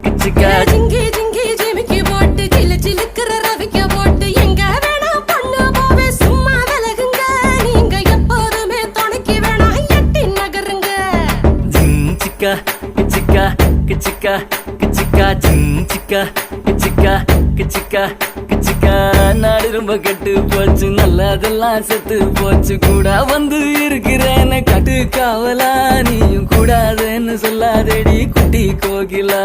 கிச்சிக்கா ஜிங்கி ஜிங்கி ஜிமிக்கி போட்டு சிலு சிலுக்குற ரவிக்க போட்டு எங்க வேணா பொண்ணு போவே சும்மா விலகுங்க நீங்க எப்போதுமே துணைக்கு வேணா எட்டி நகருங்க ஜிஞ்சிக்கா கிச்சிக்கா கிச்சிக்கா கிச்சிக்கா ஜிஞ்சிக்கா கிச்சிக்கா கிச்சிக்கா கிச்சிக்கா நாடு ரொம்ப கெட்டு போச்சு நல்லதெல்லாம் செத்து போச்சு கூட வந்து இருக்கிறேன்னு கட்டு காவலா நீயும் கூடாதுன்னு சொல்லாதேடி குட்டி கோகிலா